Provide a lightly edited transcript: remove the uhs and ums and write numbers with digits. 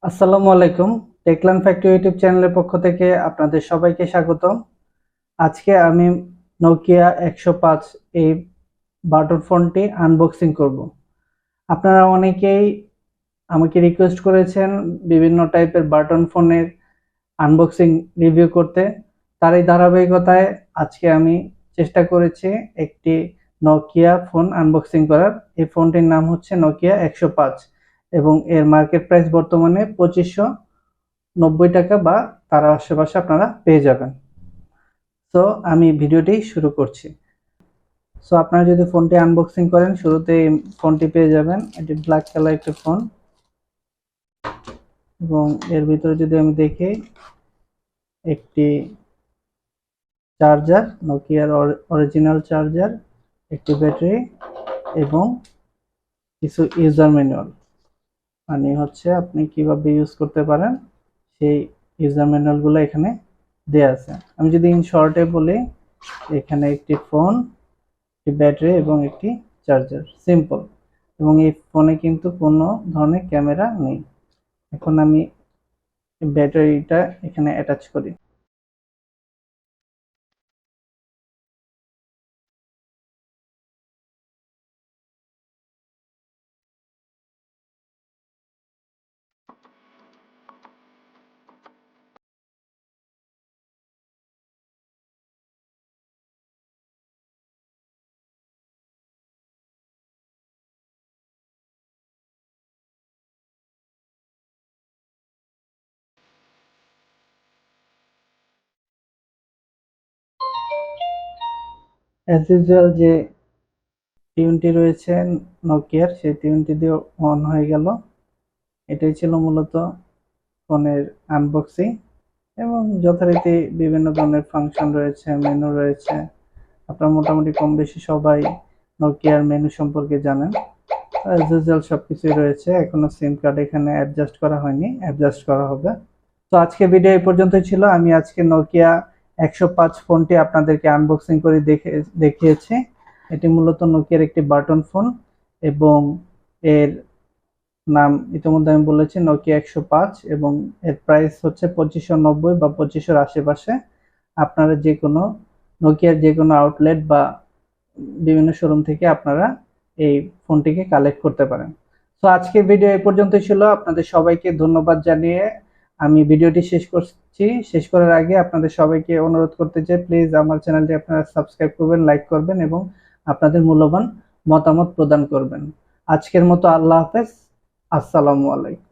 আসসালামু আলাইকুম। টেকলান factory YouTube চ্যানেলের পক্ষ থেকে আপনাদের সবাইকে স্বাগতম। আজকে আমি নোকিয়া 105 এই বাটন ফোনটি আনবক্সিং করব। আপনারা অনেকেই আমাকে রিকোয়েস্ট করেছেন বিভিন্ন টাইপের বাটন ফোনের আনবক্সিং রিভিউ করতে। তারই ধারাবাহিকতায় আজকে আমি চেষ্টা করেছি একটি নোকিয়া ফোন আনবক্সিং করার। এই ফোনটির নাম হচ্ছে নোকিয়া 105 এবং এর মার্কেট প্রাইস বর্তমানে 2590 টাকা বা তার আশেপাশে আপনারা পেয়ে যাবেন। তো আমি ভিডিওটি শুরু করছি। সো আপনারা যদি ফোনটি আনবক্সিং করেন, শুরুতে এই ফোনটি পেয়ে যাবেন। এটি ব্ল্যাক কালার একটি ফোন এবং এর ভিতরে যদি আমি দেখি, একটি চার্জার, নোকিয়ার অরিজিনাল চার্জার, একটি ব্যাটারি এবং কিছু ইউজার ম্যানুয়াল, মানে হচ্ছে আপনি কিভাবে ইউজ করতে পারেন সেই ইউজার ম্যানুয়ালগুলো এখানে দেয়া আছে। আমি যদি ইন শর্টে বলি, এখানে একটি ফোন, একটি ব্যাটারি এবং একটি চার্জার, সিম্পল। এবং এই ফোনে কিন্তু কোনো ধরনের ক্যামেরা নেই। এখন আমি ব্যাটারিটা এখানে অ্যাটাচ করি। অ্যাজ ইউজুয়াল যে টিউনটি রয়েছে নোকিয়ার, সেই টিউনটি দিয়ে অন হয়ে গেল। এটাই ছিল মূলত ফোনের আনবক্সিং। এবং যথারীতি বিভিন্ন ধরনের ফাংশন রয়েছে, মেনু রয়েছে। আপনারা মোটামুটি কম বেশি সবাই নোকিয়ার মেনু সম্পর্কে জানেন। অ্যাজ ইউজুয়াল সবকিছুই রয়েছে। এখনো সিম কার্ড এখানে অ্যাডজাস্ট করা হয়নি, অ্যাডজাস্ট করা হবে। তো আজকে ভিডিও এই পর্যন্তই ছিল। আমি আজকে নোকিয়া 105 ফোনটি আপনাদেরকে আনবক্সিং করে দেখিয়েছি। এটি মূলত নোকিয়ার একটি বাটন ফোন এবং এর নাম ইতিমধ্যে আমি বলেছি নোকিয়া 105 এবং এর প্রাইস হচ্ছে 2590 বা 2500 আশেপাশে। আপনারা যে কোনো নোকিয়ার যে কোনো আউটলেট বা বিভিন্ন শোরুম থেকে আপনারা এই ফোনটিকে কালেক্ট করতে পারেন। তো আজকের ভিডিও এই পর্যন্তই ছিল। আপনাদের সবাইকে ধন্যবাদ জানিয়ে আমি ভিডিওটি শেষ করছি। শেষ করার আগে আপনাদের সবাইকে অনুরোধ করতে চাই, প্লিজ আমার চ্যানেলটি আপনারা সাবস্ক্রাইব করবেন, লাইক করবেন এবং আপনাদের মূল্যবান মতামত প্রদান করবেন। আজকের মতো আল্লাহ হাফেজ। আসসালামু আলাইকুম।